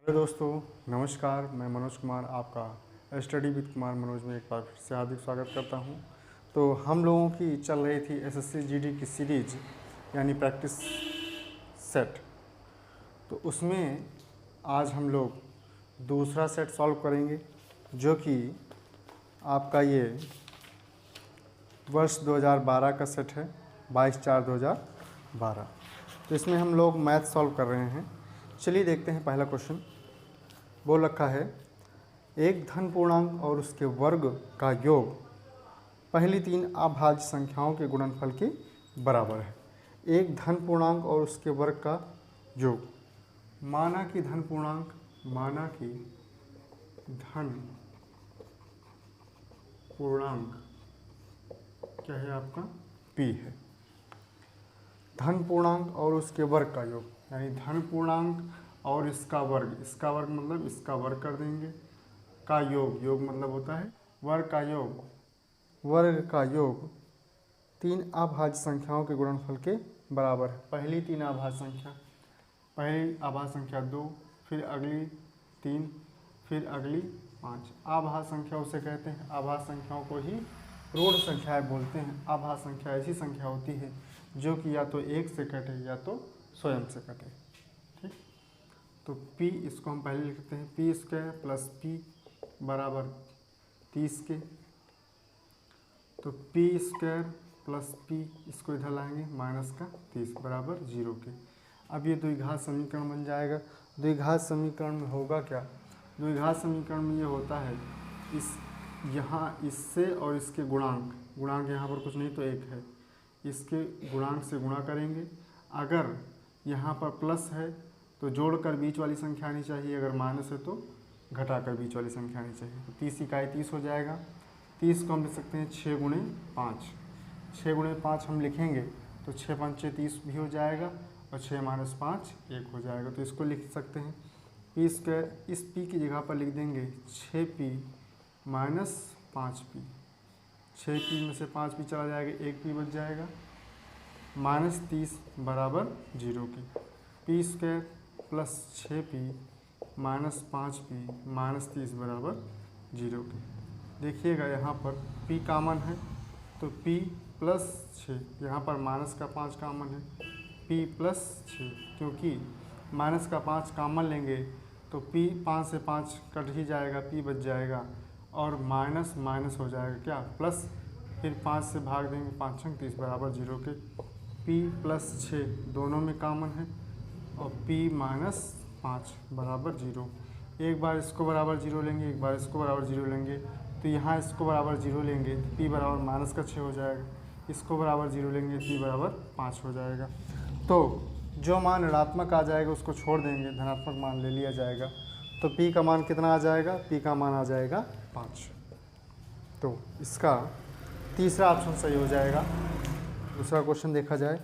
Hello दोस्तों, नमस्कार। मैं मनोज कुमार आपका स्टडी विद कुमार मनोज में एक बार फिर से हार्दिक स्वागत करता हूं। तो हम लोगों की चल रही थी एसएससी जीडी की सीरीज यानी प्रैक्टिस सेट। तो उसमें आज हम लोग दूसरा सेट सॉल्व करेंगे जो कि आपका ये वर्ष 2012 का सेट है, 22/4/2012। तो इसमें हम लोग मैथ सॉल्व कर रहे हैं। चलिए देखते हैं। पहला क्वेश्चन बोल रखा है, एक धन पूर्णांक और उसके वर्ग का योग पहली तीन अभाज्य संख्याओं के गुणनफल के बराबर है। एक धन पूर्णांक और उसके वर्ग का योग। माना कि धन पूर्णांक क्या है आपका p है। धन पूर्णांक और उसके वर्ग का योग यानी धन पूर्णांक और इसका वर्ग मतलब इसका वर्ग कर देंगे, का योग मतलब होता है वर्ग का योग तीन अभाज्य संख्याओं के गुणनफल के बराबर है। पहली आभाज्य संख्या 2, फिर अगली 3, फिर अगली 5। आभाज्य संख्या उसे कहते हैं, आभाज्य संख्याओं को ही ऋण संख्याएं बोलते हैं। आभाज्य संख्या ऐसी संख्या होती है जो कि या तो एक से कटे या तो स्वयं से कटे। ठीक, तो p इसको हम पहले लिखते हैं, p स्क्वायर प्लस p बराबर 30 के। तो p स्क्वायर प्लस p इसको इधर लाएंगे माइनस का 30 बराबर 0 के। अब ये द्विघात समीकरण बन जाएगा। द्विघात समीकरण में होगा क्या? द्विघात समीकरण में ये होता है यहाँ इससे और इसके गुणांक यहाँ पर कुछ नहीं तो 1 है, इसके गुणांक से गुणा करेंगे। अगर यहाँ पर प्लस है तो जोड़कर बीच वाली संख्या आनी चाहिए, अगर माइनस है तो घटाकर बीच वाली संख्या आनी चाहिए। तो 30 इकाई 30 हो जाएगा। 30 को हम लिख सकते हैं 6 गुणे 5। 6 गुणे 5 हम लिखेंगे तो 6 पंचे 30 भी हो जाएगा और 6 माइनस 5 1 हो जाएगा। तो इसको लिख सकते हैं p स्क्वायर, इस p की जगह पर लिख देंगे 6p माइनस 5p। 6p में से 5p चला जाएगा, 1p बच जाएगा, माइनस 30 बराबर 0 के। p square plus 6p minus 5p minus 30 बराबर 0 के। देखिएगा यहाँ पर p कामन है तो p प्लस 6, यहाँ पर माइनस का 5 कामन है, p प्लस 6, क्योंकि माइनस का 5 कामन लेंगे तो p 5 से 5 कट ही जाएगा, p बच जाएगा और माइनस माइनस हो जाएगा क्या प्लस, फिर 5 से भाग देंगे, 5 छंग 30 बराबर 0 के। p प्लस 6 दोनों में कामन है और p माइनस 5 बराबर 0। एक बार इसको बराबर 0 लेंगे, एक बार इसको बराबर 0 लेंगे, तो यहाँ इसको बराबर 0 लेंगे तो p बराबर माइनस का 6 हो जाएगा। इसको बराबर 0 लेंगे, p बराबर 5 हो जाएगा। तो जो मान ऋणात्मक आ जाएगा उसको छोड़ देंगे, धनात्मक मान ले लिया जाएगा। तो p का मान कितना आ जाएगा? p का मान आ जाएगा 5। तो इसका तीसरा ऑप्शन सही हो जाएगा। दूसरा क्वेश्चन देखा जाए,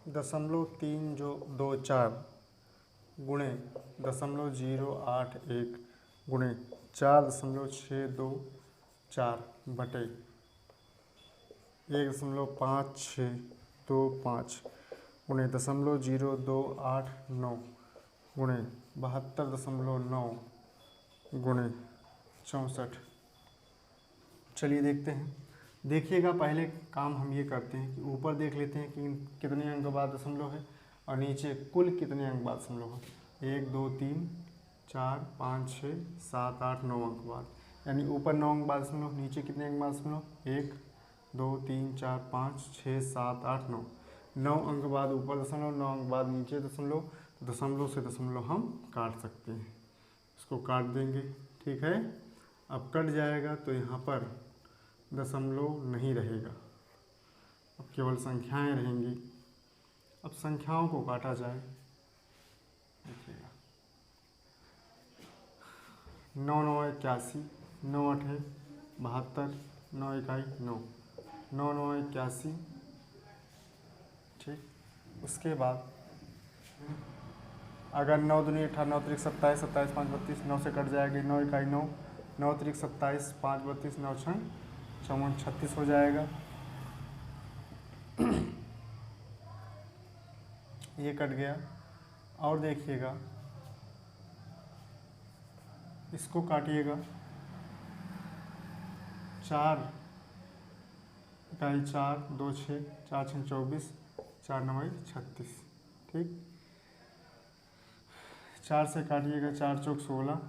0.324 गुणे 0.081 गुणे 4.624 बटे 1.5625 गुणे 0.0289 गुणे 72.9 गुणे 64। चलिए देखते हैं। देखिएगा, पहले काम हम ये करते हैं कि ऊपर देख लेते हैं कि कितने अंक बाद दशमलव है और नीचे कुल कितने अंक बाद दशमलव है। 1 2 3 4 5 6 7 8 9 अंक बाद, यानी ऊपर 9 अंक बाद दशमलव, नीचे कितने अंक बाद दशमलव? 1 2 3 4 5 6 7 8 9। 9 अंक बाद ऊपर दशमलव, 9 अंक बाद नीचे दशमलव। दशमलव से दशमलव हम काट सकते हैं, इसको काट देंगे। ठीक है, अब कट जाएगा तो यहाँ पर दशमलव नहीं रहेगा, अब केवल संख्याएं रहेंगी। अब संख्याओं को काटा जाए, देखिएगा 9 9 81, 9 8 72, 9 इकाई 9, 9 9 81। ठीक, उसके बाद अगर 9 दूनी 18, 9 त्रिक 27, 27 5 32, 9 से कट जाएगी, 9 इकाई 9, 9 त्रिक 27, 5 32, 9 छंग 54 36 हो जाएगा। ये कट गया। और देखिएगा, इसको काटिएगा, 4 इकाई 4, 2 6, 4 6 24, 4 9 36। ठीक, 4 से काटिएगा, 4 चौक 16,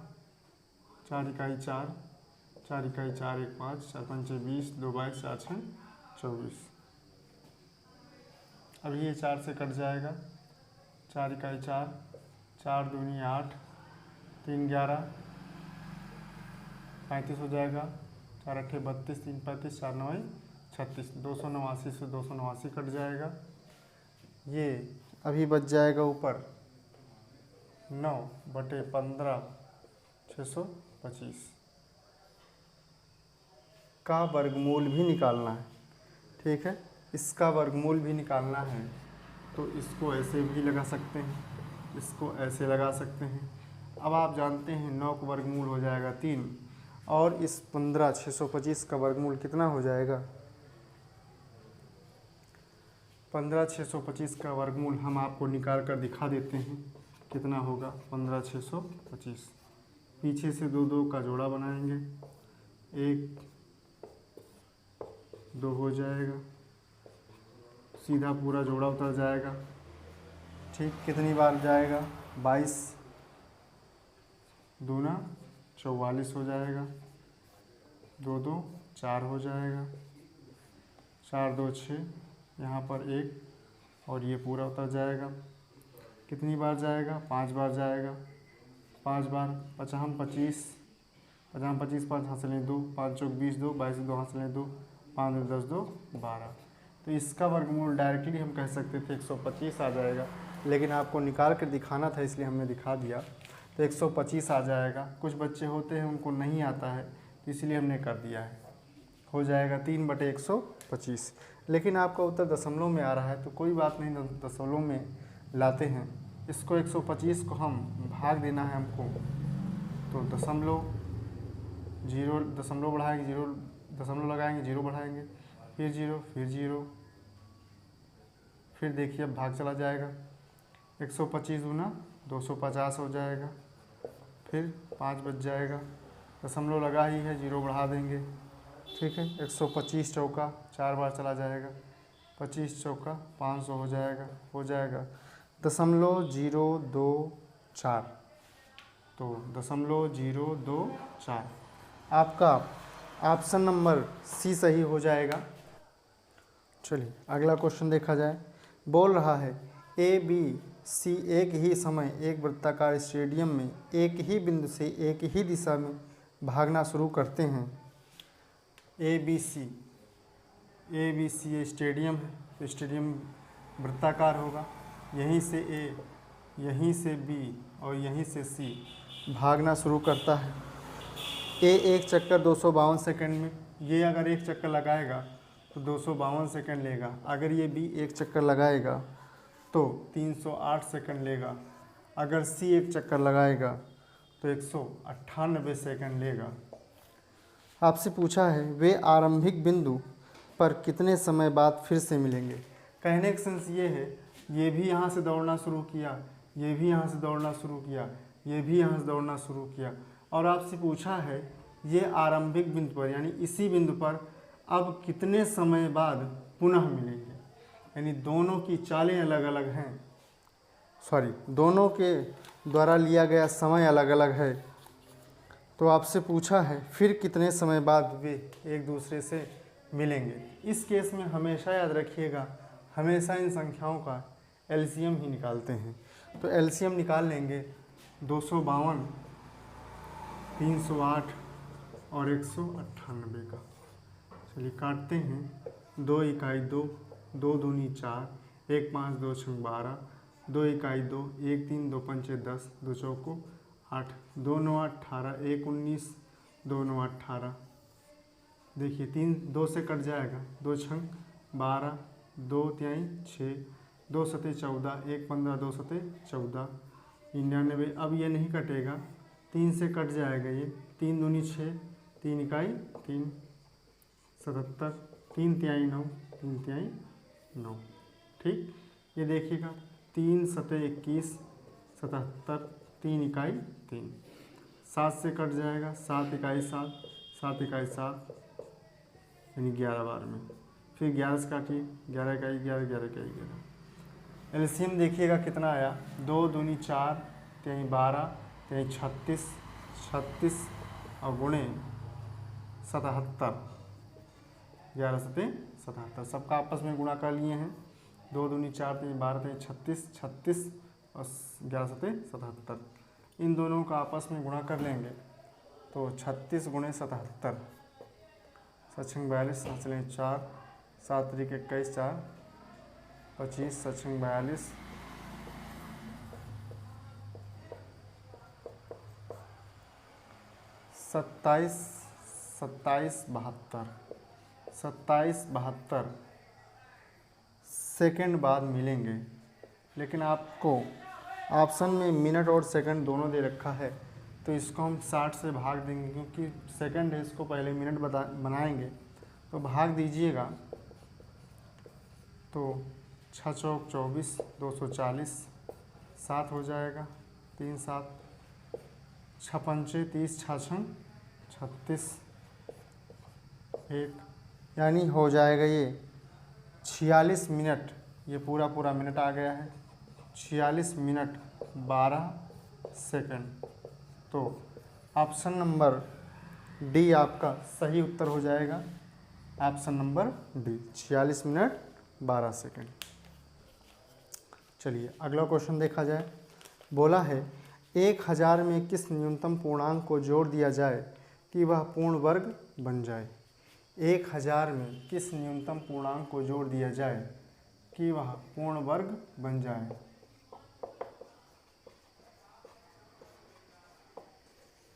4 इकाई 4, 4 इकाई 4 1 5, 4 पंचे 20, 2 22, 4 6 24। अब ये 4 से कट जाएगा, 4 इकाई 4, 4 दूनी 8, 3 11, 35 हो जाएगा, 4 अट्ठे 32, 3 35, 4 9 36, 289 से 289 कट जाएगा। ये अभी बच जाएगा ऊपर 9/15 625 का वर्गमूल भी निकालना है। ठीक है, इसका वर्गमूल भी निकालना है, तो इसको ऐसे भी लगा सकते हैं, इसको ऐसे लगा सकते हैं। अब आप जानते हैं 9 का वर्गमूल हो जाएगा 3, और इस 15/625 का वर्गमूल कितना हो जाएगा? 15/625 का वर्गमूल हम आपको निकाल कर दिखा देते हैं कितना होगा। 15/625, पीछे से 2 2 का जोड़ा बनाएंगे, 1 2 हो जाएगा, सीधा पूरा जोड़ा उतर जाएगा। ठीक, कितनी बार जाएगा? 22 दूना 44 हो जाएगा, 2 2 4 हो जाएगा, 4 2 6, यहाँ पर 1 और ये पूरा उतर जाएगा। कितनी बार जाएगा? 5 बार जाएगा, 5 बार 5 25, 5 25 5 हासिलें 2, 5 चौक 20 2, 22 2 हासिलें 2, 5 10 2 12। तो इसका वर्गमूल डायरेक्टली हम कह सकते थे 125 आ जाएगा, लेकिन आपको निकाल कर दिखाना था इसलिए हमने दिखा दिया। तो 125 आ जाएगा। कुछ बच्चे होते हैं उनको नहीं आता है, तो इसलिए हमने कर दिया है, हो जाएगा 3/125। लेकिन आपका उत्तर दशमलव में आ रहा है, तो कोई बात नहीं, दशमलव में लाते हैं। इसको 125 को हम भाग देना है हमको, तो दशमलव 0 दशमलव बढ़ाएंगे, 0 दशमलव लगाएंगे, 0 बढ़ाएंगे, फिर 0 फिर 0, फिर देखिए अब भाग चला जाएगा। 125 गुना 250 हो जाएगा, फिर 5 बच जाएगा, दशमलव लगा ही है, 0 बढ़ा देंगे। ठीक है, 125 चौका 4 बार चला जाएगा, 25 चौका 500 हो जाएगा 0.024। तो 0.024 आपका ऑप्शन नंबर सी सही हो जाएगा। चलिए अगला क्वेश्चन देखा जाए। बोल रहा है ए बी सी एक ही समय एक वृत्ताकार स्टेडियम में एक ही बिंदु से एक ही दिशा में भागना शुरू करते हैं। ए बी सी स्टेडियम है, तो स्टेडियम वृत्ताकार होगा। यहीं से ए, यहीं से बी और यहीं से सी भागना शुरू करता है। ए एक चक्कर 252 सेकंड में, ये अगर एक चक्कर लगाएगा तो 252 सेकंड लेगा। अगर ये बी एक चक्कर लगाएगा तो 308 सेकंड लेगा। अगर सी एक चक्कर लगाएगा तो 198 सेकंड लेगा। आपसे पूछा है वे आरंभिक बिंदु पर कितने समय बाद फिर से मिलेंगे। कहने का सेंस ये है, ये भी यहाँ से दौड़ना शुरू किया, ये भी यहाँ से दौड़ना शुरू किया, ये भी यहाँ से दौड़ना शुरू किया, और आपसे पूछा है ये आरंभिक बिंदु पर यानी इसी बिंदु पर अब कितने समय बाद पुनः मिलेंगे। यानी दोनों की चालें अलग अलग हैं, दोनों के द्वारा लिया गया समय अलग अलग है। तो आपसे पूछा है फिर कितने समय बाद वे एक दूसरे से मिलेंगे। इस केस में हमेशा याद रखिएगा, हमेशा इन संख्याओं का एलसीएम ही निकालते हैं। तो एलसीएम निकाल लेंगे 252, 308 और 198 का। चलिए काटते हैं। 2 इकाई 2, 2 दूनी 4, 1 5 2 6 12, 2 इकाई 2, 1 3 2 पंचे 10, 2 चौको 8, 2 9 18, 1 19, 2 9 18। देखिए 3 2 से कट जाएगा, 2 6 12, 2 3 6, 2 7 14, 1 15, 2 7 14, 99। अब ये नहीं कटेगा, 3 से कट जाएगा ये, 3 दूनी 6, 3 इकाई 3, 77, 3 तिहाई 9, 3 तिहाई 9। ठीक, ये देखिएगा 3 7 21, 77, 3 इकाई 3, 7 से कट जाएगा, 7 इकाई 7, 7 इकाई 7 यानी 11 बार में। फिर 11 से काटिए, 11 इकाई 11, 11 इकाई 11। एलसीएम देखिएगा कितना आया, 2 दूनी 4, 3 12, 3 36, 36 और गुणे 77, 11 7 77, सबका आपस में गुणा कर लिए हैं। 2 दूनी 4, 3 12, 3 36, 36 और 11 7 77, इन दोनों का आपस में गुणा कर लेंगे तो 36 गुणे 77, 7 42, 4, 7 3 21, 4 25, 7 42, 27, 27 72, 27 72 सेकेंड बाद मिलेंगे। लेकिन आपको ऑप्शन में मिनट और सेकंड दोनों दे रखा है, तो इसको हम 60 से भाग देंगे, क्योंकि सेकंड है, इसको पहले मिनट बनाएंगे तो भाग दीजिएगा तो 6 चौक 24, 240, 7 हो जाएगा, 3 7, 6 पंचे 30, 6 36, 1 यानी हो जाएगा ये 46 मिनट, ये पूरा मिनट आ गया है, 46 मिनट 12 सेकंड। तो ऑप्शन नंबर डी आपका सही उत्तर हो जाएगा, option number D 46 minute 12 second. चलिए अगला क्वेश्चन देखा जाए। बोला है 1000 में किस न्यूनतम पूर्णांक को जोड़ दिया जाए कि वह पूर्ण वर्ग बन जाए। 1000 में किस न्यूनतम पूर्णांक को जोड़ दिया जाए कि वह पूर्ण वर्ग बन जाए।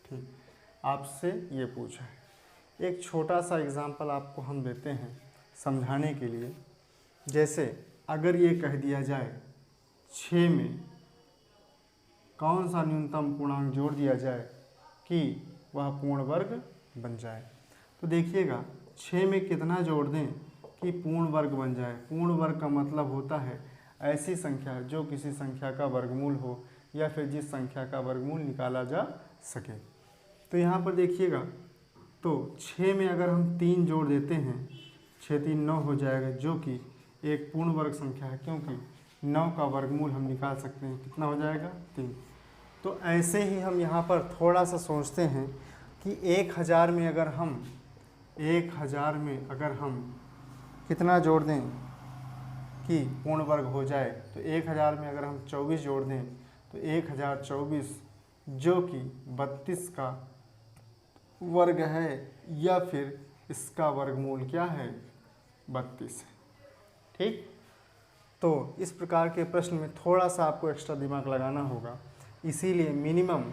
ठीक, आपसे ये पूछा है। एक छोटा सा एग्जाम्पल आपको हम देते हैं समझाने के लिए। जैसे अगर ये कह दिया जाए 6 में कौन सा न्यूनतम पूर्णांक जोड़ दिया जाए कि वह पूर्ण वर्ग बन जाए, तो देखिएगा 6 में कितना जोड़ दें कि पूर्ण वर्ग बन जाए। पूर्ण वर्ग का मतलब होता है ऐसी संख्या जो किसी संख्या का वर्गमूल हो या फिर जिस संख्या का वर्गमूल निकाला जा सके। तो यहाँ पर देखिएगा, तो 6 में अगर हम 3 जोड़ देते हैं, 6 3 9 हो जाएगा, जो कि एक पूर्ण वर्ग संख्या है, क्योंकि 9 का वर्गमूल हम निकाल सकते हैं। कितना हो जाएगा 3। तो ऐसे ही हम यहाँ पर थोड़ा सा सोचते हैं कि 1000 में अगर हम 1000 में अगर हम कितना जोड़ दें कि पूर्ण वर्ग हो जाए, तो 1000 में अगर हम 24 जोड़ दें तो 1024, जो कि 32 का वर्ग है या फिर इसका वर्गमूल क्या है 32 है। ठीक, तो इस प्रकार के प्रश्न में थोड़ा सा आपको एक्स्ट्रा दिमाग लगाना होगा, इसीलिए मिनिमम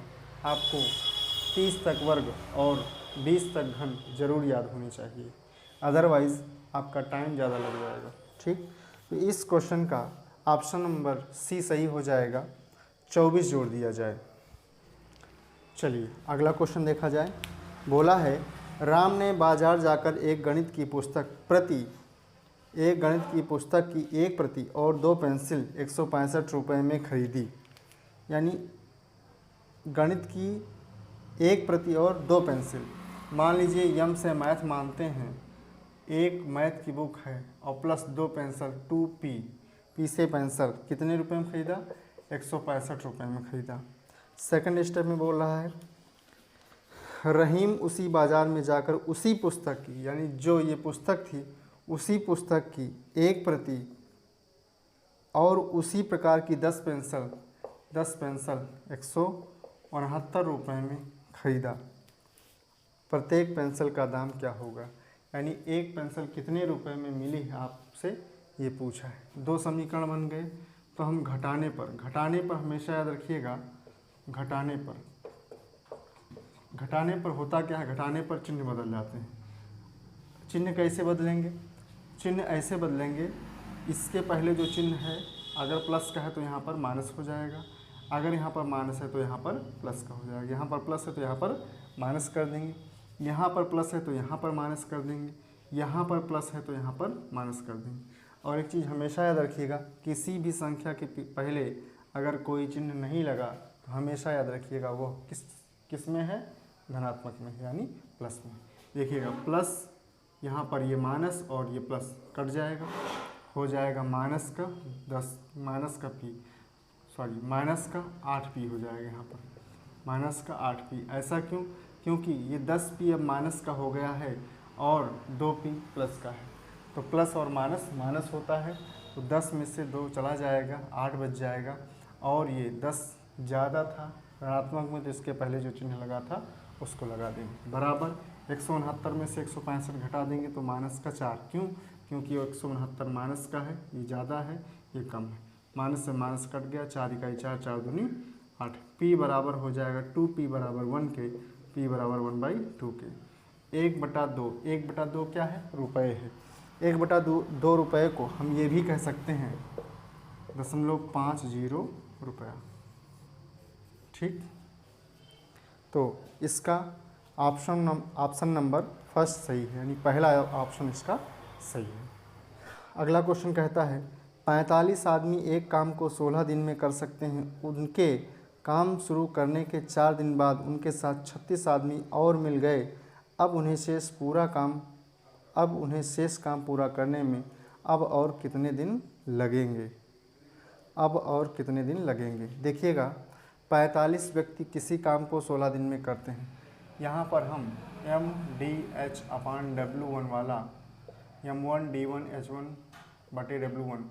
आपको 30 तक वर्ग और 20 तक घन जरूर याद होनी चाहिए, अदरवाइज़ आपका टाइम ज़्यादा लग जाएगा। ठीक, तो इस क्वेश्चन का ऑप्शन नंबर सी सही हो जाएगा, 24 जोड़ दिया जाए। चलिए अगला क्वेश्चन देखा जाए। बोला है राम ने बाजार जाकर एक गणित की पुस्तक की एक प्रति और 2 पेंसिल 165 रुपये में खरीदी। यानी गणित की एक प्रति और 2 पेंसिल, मान लीजिए यम से मैथ मानते हैं, एक मैथ की बुक है और प्लस 2 पेंसिल 2P, P से पेंसिल कितने रुपए में ख़रीदा 165 रुपये में ख़रीदा। सेकंड स्टेप में बोल रहा है रहीम उसी बाज़ार में जाकर उसी पुस्तक की, यानी जो ये पुस्तक थी उसी पुस्तक की एक प्रति और उसी प्रकार की 10 पेंसिल 169 रुपये में ख़रीदा। प्रत्येक पेंसिल का दाम क्या होगा, यानी एक पेंसिल कितने रुपए में मिली है आपसे ये पूछा है। 2 समीकरण बन गए, तो हम घटाने पर हमेशा याद रखिएगा, घटाने पर होता क्या है, घटाने पर चिन्ह बदल जाते हैं। चिन्ह कैसे बदलेंगे, चिन्ह ऐसे बदलेंगे, इसके पहले जो चिन्ह है अगर प्लस का है तो यहाँ पर माइनस हो जाएगा, अगर यहाँ पर माइनस है तो यहाँ पर प्लस का हो जाएगा, यहाँ पर प्लस है तो यहाँ पर माइनस कर देंगे, यहाँ पर प्लस है तो यहाँ पर माइनस कर देंगे, यहाँ पर प्लस है तो यहाँ पर माइनस कर देंगे। और एक चीज़ हमेशा याद रखिएगा, किसी भी संख्या के पहले अगर कोई चिन्ह नहीं लगा तो हमेशा याद रखिएगा वो किस में है, धनात्मक में, यानी प्लस में। देखिएगा प्लस, यहाँ पर ये माइनस और ये प्लस कट जाएगा, हो जाएगा माइनस का 10, माइनस का 8p हो जाएगा। यहाँ पर माइनस का 8p, ऐसा क्यों? क्योंकि ये 10p अब माइनस का हो गया है और 2p प्लस का है, तो प्लस और माइनस माइनस होता है, तो 10 में से 2 चला जाएगा, 8 बच जाएगा। और ये 10 ज़्यादा था ऋणात्मक में, तो इसके पहले जो चिन्ह लगा था उसको लगा देंगे, बराबर 169 में से 165 घटा देंगे तो माइनस का 4। क्यों? क्योंकि 169 माइनस का है, ये ज़्यादा है, ये कम है, माइनस से माइनस कट गया, 4 इकाई 4, 4 दूनी 8। p बराबर हो जाएगा 2p बराबर 1 के, p बराबर 1/2 के। 1/2, 1/2 क्या है? रुपए है। 1/2 रुपये को हम ये भी कह सकते हैं 0.50 रुपया, ठीक। तो इसका ऑप्शन नंबर फर्स्ट सही है, यानी पहला ऑप्शन इसका सही है। अगला क्वेश्चन कहता है 45 आदमी एक काम को 16 दिन में कर सकते हैं। उनके काम शुरू करने के 4 दिन बाद उनके साथ 36 आदमी और मिल गए। अब उन्हें शेष काम पूरा करने में अब और कितने दिन लगेंगे? देखिएगा 45 व्यक्ति किसी काम को 16 दिन में करते हैं। यहाँ पर हम MDH/W1 वाला M1D1H1/W1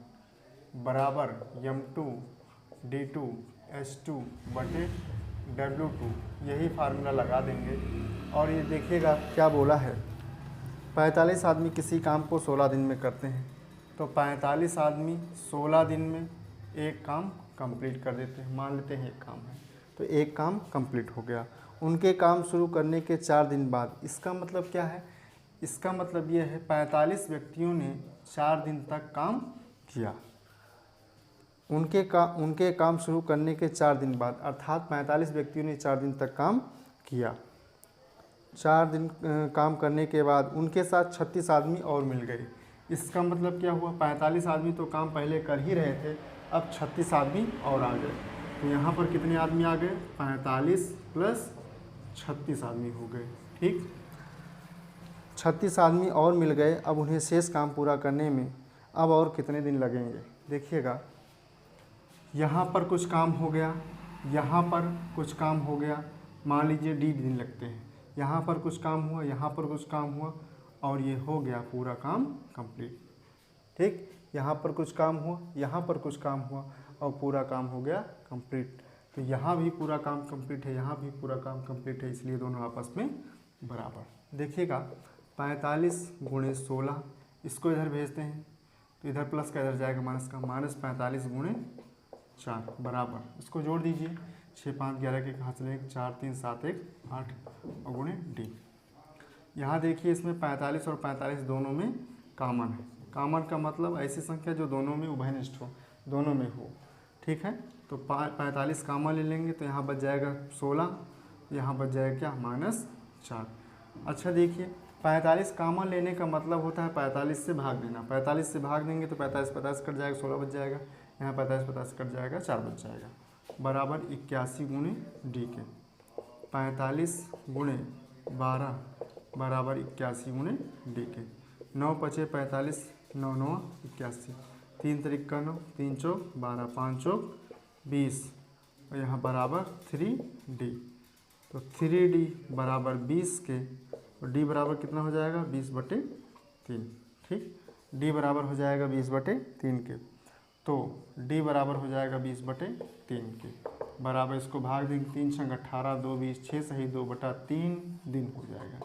बराबर M2D2H2/W2 यही फार्मूला लगा देंगे। और ये देखिएगा क्या बोला है, 45 आदमी किसी काम को 16 दिन में करते हैं, तो 45 आदमी 16 दिन में एक काम कंप्लीट कर देते हैं। मान लेते हैं एक काम है, तो एक काम कंप्लीट हो गया। उनके काम शुरू करने के 4 दिन बाद, इसका मतलब क्या है? इसका मतलब ये है 45 व्यक्तियों ने 4 दिन तक काम किया। उनके काम शुरू करने के 4 दिन बाद, अर्थात 45 व्यक्तियों ने 4 दिन तक काम किया। 4 दिन काम करने के बाद उनके साथ 36 आदमी और मिल गए। इसका मतलब क्या हुआ? 45 आदमी तो काम पहले कर ही रहे थे, अब 36 आदमी और आ गए। तो यहाँ पर कितने आदमी आ गए? 45 + 36 आदमी हो गए, ठीक। 36 आदमी और मिल गए। अब उन्हें शेष काम पूरा करने में अब और कितने दिन लगेंगे? देखिएगा यहाँ पर कुछ काम हो गया, यहाँ पर कुछ काम हो गया, मान लीजिए d दिन लगते हैं। यहाँ पर कुछ काम हुआ, यहाँ पर कुछ काम हुआ, और ये हो गया पूरा काम कंप्लीट, ठीक। यहाँ पर कुछ काम हुआ, यहाँ पर कुछ काम हुआ, और पूरा काम हो गया कंप्लीट। तो यहाँ भी पूरा काम कंप्लीट है, यहाँ भी पूरा काम कंप्लीट है, इसलिए दोनों आपस में बराबर। देखिएगा 45 × 16, इसको इधर भेजते हैं तो इधर प्लस का इधर जाएगा माइनस का, -45 × 4 बराबर, इसको जोड़ दीजिए, 6 5 11 के कहाँ चले, 4 3 7 1 8 और गुणे d। यहाँ देखिए इसमें 45 और 45 दोनों में कॉमन है। कॉमन का मतलब ऐसी संख्या जो दोनों में उभयनिष्ठ हो, दोनों में हो, ठीक है। तो 45 कॉमन ले लेंगे तो यहाँ बच जाएगा 16, यहाँ बच जाएगा क्या? -4। अच्छा देखिए 45 कॉमन लेने का मतलब होता है 45 से भाग देना। 45 से भाग देंगे तो 45 कट जाएगा, 16 बच जाएगा, यहाँ 45 कट जाएगा, 4 बच जाएगा, बराबर 81 × d के। 45 × 12 बराबर 81 × d के। 9 × 45, 9 9 81, 3 3 9, 3 4 12, 5 4 20, और यहाँ बराबर 3d। तो 3d बराबर 20 के, और d बराबर कितना हो जाएगा? 20/3, ठीक। d बराबर हो जाएगा 20/3 के, तो d बराबर हो जाएगा 20/3 के, बराबर इसको भाग देंगे, 3 × 18 2 20, 6 सही 2/3 दिन हो जाएगा,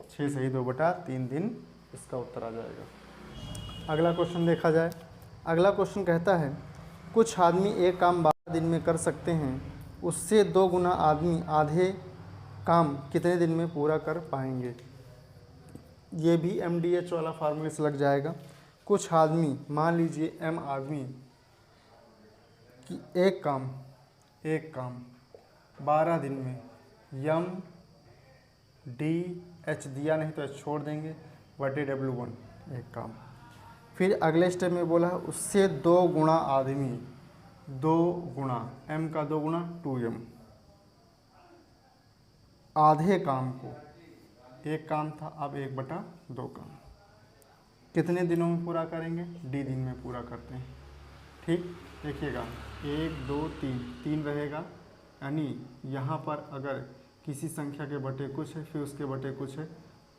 6 सही 2/3 दिन इसका उत्तर आ जाएगा। अगला क्वेश्चन देखा जाए। अगला क्वेश्चन कहता है कुछ आदमी एक काम 12 दिन में कर सकते हैं, उससे 2 गुना आदमी आधे काम कितने दिन में पूरा कर पाएंगे? ये भी MDH वाला फार्मूले से लग जाएगा। कुछ आदमी, मान लीजिए m आदमी कि एक काम 12 दिन में, MDH दिया नहीं तो छोड़ देंगे, /W1 एक काम। फिर अगले स्टेप में बोला उससे 2 गुना आदमी, 2 गुणा m का 2 गुणा 2m। आधे काम को, एक काम था, अब 1/2 काम कितने दिनों में पूरा करेंगे? d दिन में पूरा करते हैं। ठीक, देखिएगा 1 2 3 3 रहेगा, यानी यहाँ पर अगर किसी संख्या के बटे कुछ है फिर उसके बटे कुछ है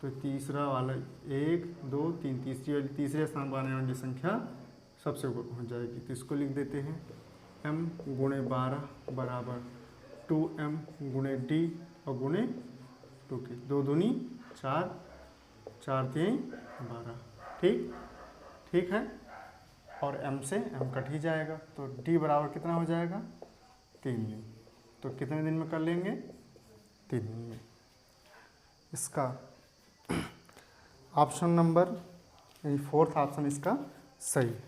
तो तीसरा वाला 1 2 3 तीसरे स्थान पर आने वाली संख्या सबसे हो जाएगी। तो इसको लिख देते हैं m गुणे 12 बराबर 2m गुणे d और गुणे 2 की 2 दूनी 4 4 3 12। ठीक, ठीक है, और m से m कट ही जाएगा तो d बराबर कितना हो जाएगा? 3 दिन। तो कितने दिन में कर लेंगे? 3 दिन में। इसका ऑप्शन नंबर यानी 4th ऑप्शन इसका सही है।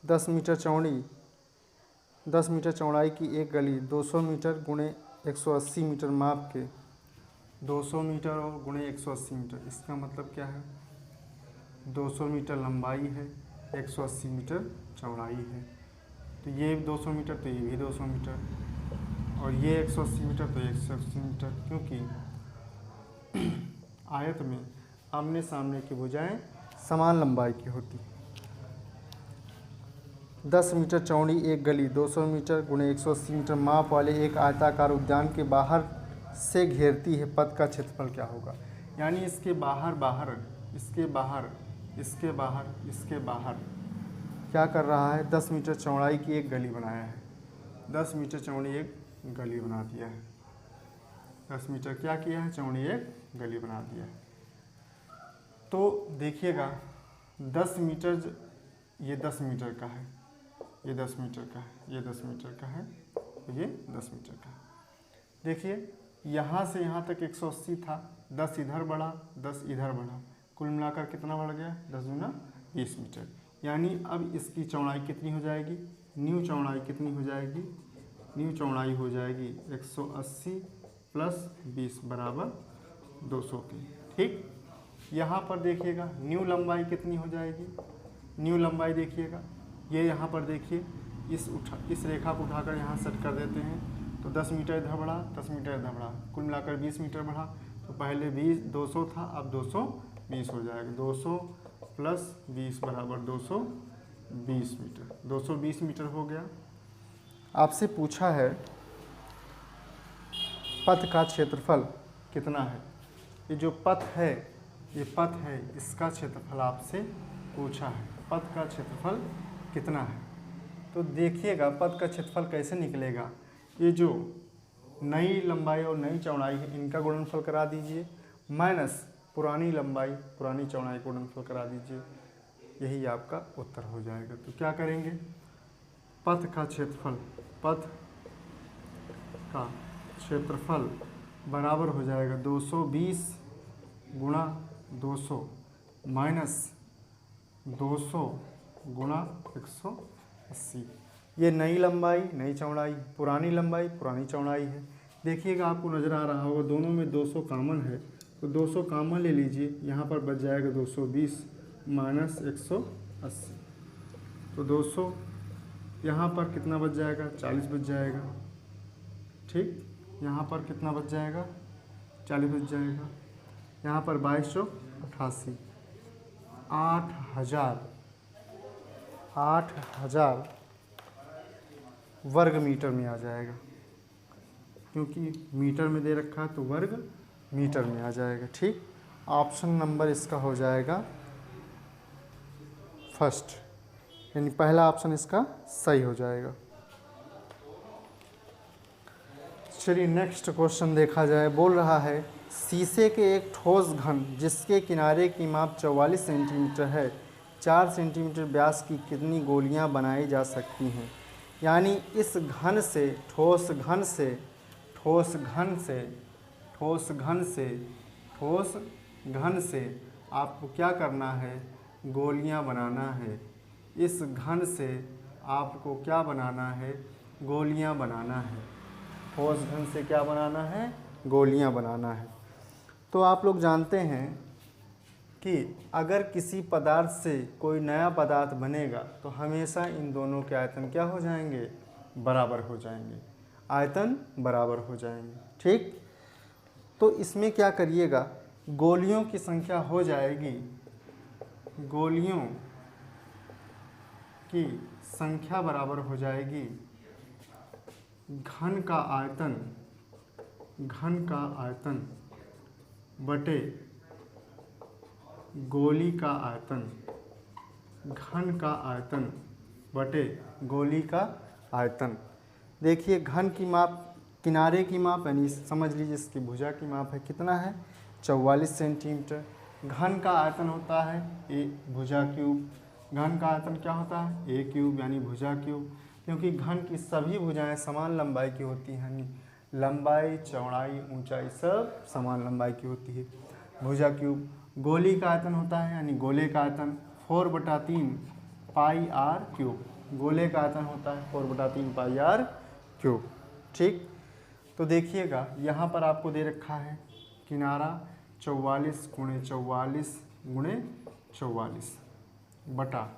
10 मीटर चौड़ाई की एक गली 200 मीटर गुणे 180 मीटर माप के 200 मीटर और गुणे 180 मीटर, इसका मतलब क्या है? 200 मीटर लंबाई है, 180 मीटर चौड़ाई है। तो ये 200 मीटर तो ये भी 200 मीटर और ये 180 मीटर तो 180 मीटर, क्योंकि आयत में आमने सामने की भुजाएं समान लंबाई की होती है। 10 मीटर चौड़ी एक गली 200 मीटर गुणे 180 मीटर माप वाले एक आयताकार उद्यान के बाहर से घेरती है, पथ का क्षेत्रफल क्या होगा? यानी इसके बाहर इसके बाहर क्या कर रहा है? 10 मीटर चौड़ाई की एक गली बनाया है। 10 मीटर चौड़ी एक गली बना दिया है। 10 मीटर क्या किया है? चौड़ी एक गली बना दिया है। तो देखिएगा 10 मीटर, ये 10 मीटर का है, ये 10 मीटर का है, ये 10 मीटर का है, ये 10 मीटर का है। देखिए यहाँ से यहाँ तक 180 था, 10 इधर बढ़ा 10 इधर बढ़ा, कुल मिलाकर कितना बढ़ गया? 10 गुना 20 मीटर। यानी अब इसकी चौड़ाई कितनी हो जाएगी? न्यू चौड़ाई कितनी हो जाएगी? न्यू चौड़ाई हो जाएगी 180 प्लस 20 बराबर 200 की। ठीक, यहाँ पर देखिएगा न्यू लंबाई कितनी हो जाएगी? न्यू लंबाई देखिएगा, ये यहाँ पर देखिए इस रेखा को उठाकर यहाँ सेट कर देते हैं तो 10 मीटर इधर बढ़ा 10 मीटर इधर बढ़ा, कुल मिलाकर 20 मीटर बढ़ा। तो पहले 200 था, अब 220 हो जाएगा। 200 प्लस 20 बराबर 220 मीटर, 220 मीटर हो गया। आपसे पूछा है पथ का क्षेत्रफल कितना है? ये जो पथ है, ये पथ है, इसका क्षेत्रफल आपसे पूछा है। पथ का क्षेत्रफल कितना है? तो देखिएगा पथ का क्षेत्रफल कैसे निकलेगा। ये जो नई लंबाई और नई चौड़ाई है इनका गुणनफल करा दीजिए, माइनस पुरानी लंबाई पुरानी चौड़ाई का गुणनफल करा दीजिए, यही आपका उत्तर हो जाएगा। तो क्या करेंगे? पथ का क्षेत्रफल बराबर हो जाएगा 220 गुणा 200 माइनस 200 गुणा 180। ये नई लंबाई नई चौड़ाई, पुरानी लंबाई पुरानी चौड़ाई है। देखिएगा आपको नज़र आ रहा होगा दोनों में 200 कॉमन है, तो 200 कॉमन ले लीजिए, यहाँ पर बच जाएगा 220 माइनस 180। तो 200 यहाँ पर कितना बच जाएगा? 40 बच जाएगा। ठीक, यहाँ पर कितना बच जाएगा? 40 बच जाएगा। यहाँ पर 2288 8000 वर्ग मीटर में आ जाएगा, क्योंकि मीटर में दे रखा है तो वर्ग मीटर में आ जाएगा। ठीक, ऑप्शन नंबर इसका हो जाएगा फर्स्ट, यानी पहला ऑप्शन इसका सही हो जाएगा। चलिए नेक्स्ट क्वेश्चन देखा जाए। बोल रहा है शीशे के एक ठोस घन जिसके किनारे की माप 44 सेंटीमीटर है, 4 सेंटीमीटर व्यास की कितनी गोलियां बनाई जा सकती हैं? यानी इस घन से ठोस घन से आपको क्या करना है? गोलियां बनाना है। इस घन से आपको क्या बनाना है? गोलियां बनाना है। ठोस घन से क्या बनाना है? गोलियां बनाना है। तो आप लोग जानते हैं कि अगर किसी पदार्थ से कोई नया पदार्थ बनेगा तो हमेशा इन दोनों के आयतन क्या हो जाएंगे, बराबर हो जाएंगे, आयतन बराबर हो जाएंगे। ठीक, तो इसमें क्या करिएगा, गोलियों की संख्या हो जाएगी, गोलियों की संख्या बराबर हो जाएगी घन का आयतन, घन का आयतन बटे गोली का आयतन, घन का आयतन बटे गोली का आयतन। देखिए घन की माप, किनारे की माप यानी समझ लीजिए इसकी भुजा की माप है, कितना है 44 सेंटीमीटर। घन का आयतन होता है ए भुजा क्यूब, घन का आयतन क्या होता है ए क्यूब यानी भुजा क्यूब, क्योंकि घन की सभी भुजाएं समान लंबाई की होती हैं, यानी लंबाई चौड़ाई ऊंचाई सब समान लंबाई की होती है, भुजा क्यूब। गोली का आयतन होता है यानी गोले का आयतन 4/3 पाई आर क्यूब, गोले का आयतन होता है 4/3 पाई आर क्यूब। ठीक, तो देखिएगा यहाँ पर आपको दे रखा है किनारा 44 × 44 × 44 बटा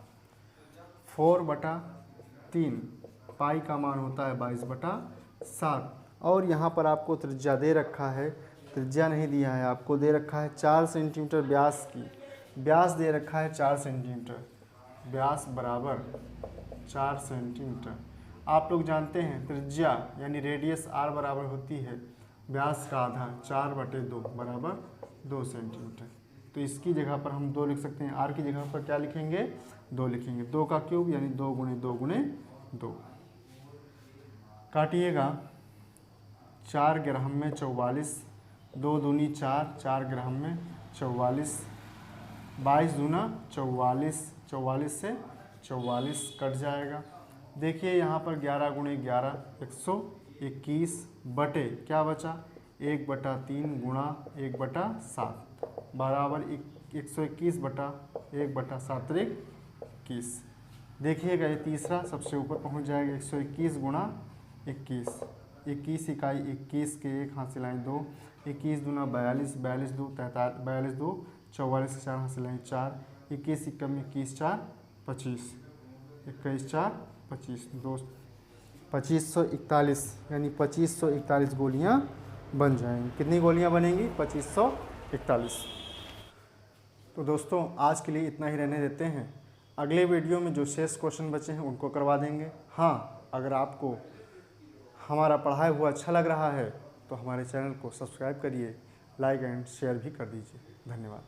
4/3, पाई का मान होता है 22/7, और यहाँ पर आपको त्रिज्या दे रखा है, त्रिज्या नहीं दिया है आपको, दे रखा है 4 सेंटीमीटर व्यास की, व्यास दे रखा है 4 सेंटीमीटर, व्यास बराबर 4 सेंटीमीटर। आप लोग जानते हैं त्रिज्या यानी रेडियस r बराबर होती है व्यास का आधा 4/2 बराबर 2 सेंटीमीटर। तो इसकी जगह पर हम 2 लिख सकते हैं, r की जगह पर क्या लिखेंगे 2 लिखेंगे, 2 का क्यूब यानी 2 × 2 × 2। काटिएगा 4 ग्राम में 44, 2 दूनी 4, 4 ग्राम में 44, 22 दूना 44, 44 से 44 कट जाएगा। देखिए यहाँ पर 11 × 11 121 बटे क्या बचा 1/3 गुणा 1/7 बराबर 121/1/7 21। देखिएगा ये तीसरा सबसे ऊपर पहुँच जाएगा, 121 × 21, 21 इकाई 21 के एक हाथ से लाएँ 2, 21 दूना 42, 42 2 43, 42 2 44 के 4 हाथ से लाएँ 4, 21 × 21 4 25, 21 4 25 2 2541 यानी 2541 गोलियां बन जाएंगी। कितनी गोलियां बनेंगी 2541। तो दोस्तों आज के लिए इतना ही रहने देते हैं, अगले वीडियो में जो शेष क्वेश्चन बचे हैं उनको करवा देंगे। हाँ, अगर आपको हमारा पढ़ाया हुआ अच्छा लग रहा है तो हमारे चैनल को सब्सक्राइब करिए, लाइक एंड शेयर भी कर दीजिए। धन्यवाद।